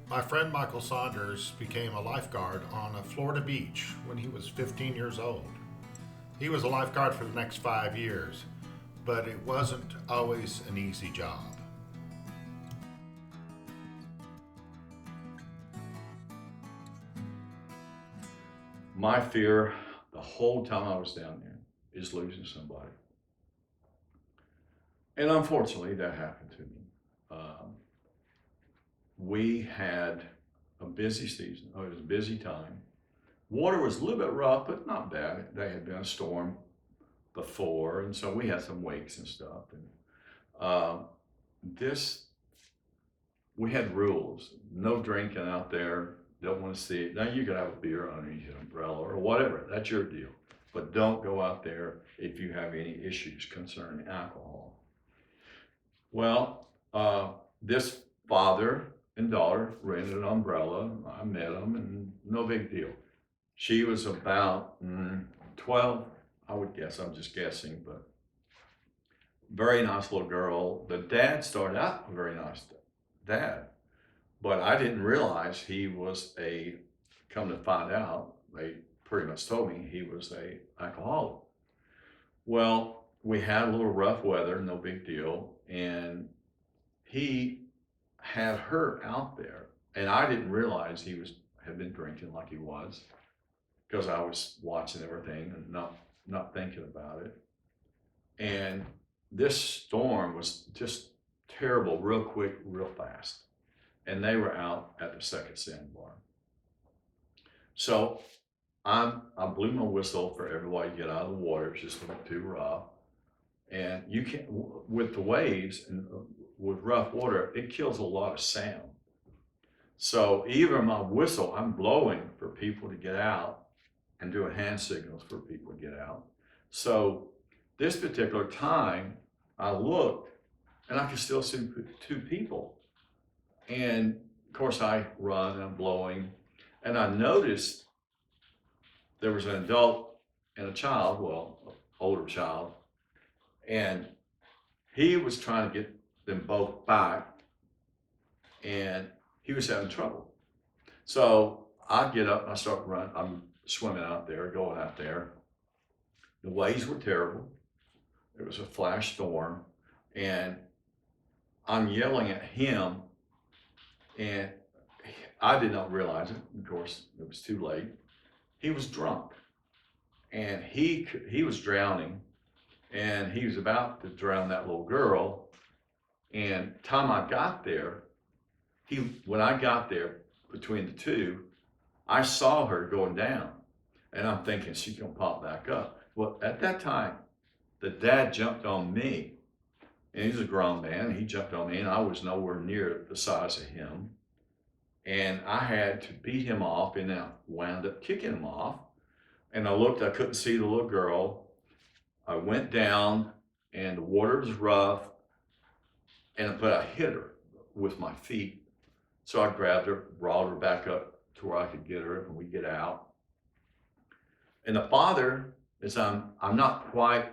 My friend Michael Saunders became a lifeguard on a Florida beach when he was 15 years old. He was a lifeguard for the next 5 years, but it wasn't always an easy job. My fear the whole time I was down there is losing somebody. And unfortunately, that happened to me. Um, we had a busy season. Oh, it was a busy time. Water was a little bit rough, but not bad. There had been a storm before, and so we had some wakes and stuff. And this, we had rules: no drinking out there. Don't want to see it. Now you can have a beer underneath an umbrella or whatever. That's your deal. But don't go out there if you have any issues concerning alcohol. Well, this father and daughter rented an umbrella. I met them, and no big deal. She was about 12, I would guess. I'm just guessing, but very nice little girl. The dad started out a very nice dad, but I didn't realize he was come to find out, they pretty much told me he was a alcoholic. Well, we had a little rough weather, no big deal, and he had her out there, and I didn't realize had been drinking like he was because I was watching everything and not thinking about it. And this storm was just terrible, real quick, real fast. And they were out at the second sandbar. So I blew my whistle for everybody to get out of the water. It was just too rough. And you can't, with the waves and with rough water, it kills a lot of sound. So even my whistle, I'm blowing for people to get out and doing hand signals for people to get out. So this particular time, I looked and I could still see two people. And of course, I run and I'm blowing, and I noticed there was an adult and a child, well, an older child, and he was trying to get them both back, and he was having trouble. So I get up and I start running. I'm swimming out there, going out there. The waves were terrible. It was a flash storm, and I'm yelling at him, and I did not realize it. Of course, it was too late. He was drunk, and he was drowning, and he was about to drown that little girl. And time I got there, when I got there between the two, I saw her going down, and I'm thinking she's gonna pop back up. Well, at that time, the dad jumped on me, and he's a grown man. He jumped on me, and I was nowhere near the size of him, and I had to beat him off, and I wound up kicking him off. And I looked, I couldn't see the little girl. I went down, and the water was rough, but I hit her with my feet. So I grabbed her, brought her back up to where I could get her, and we get out. And the father is I'm not quite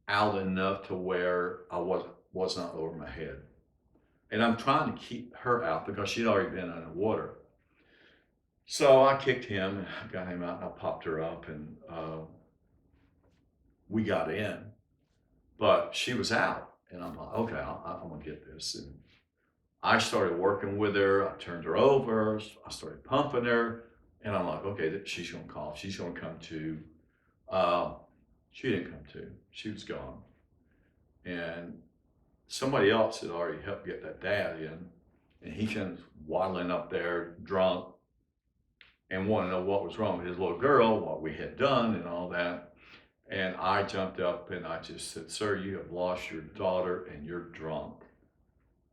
out enough to where I was not over my head. And I'm trying to keep her out because she'd already been underwater. So I kicked him, and I got him out, and I popped her up, and we got in. But she was out, and I'm like, okay, I'm gonna get this. And I started working with her. I turned her over. I started pumping her, and I'm like, okay, she's gonna call. She's gonna come to. Uh, she didn't come to. She was gone, and somebody else had already helped get that dad in, and he comes waddling up there drunk and wanted to know what was wrong with his little girl, what we had done, and all that. And I jumped up and I just said, "Sir, you have lost your daughter and you're drunk."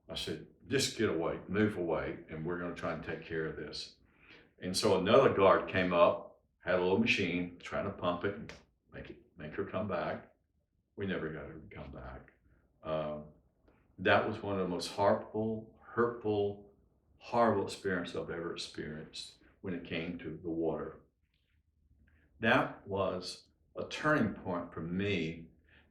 I said, "Just get away, move away, and we're going to try and take care of this." And so another guard came up, had a little machine, trying to pump it and make her come back. We never got her to come back. Um, that was one of the most hurtful, horrible experiences I've ever experienced when it came to the water. That was a turning point for me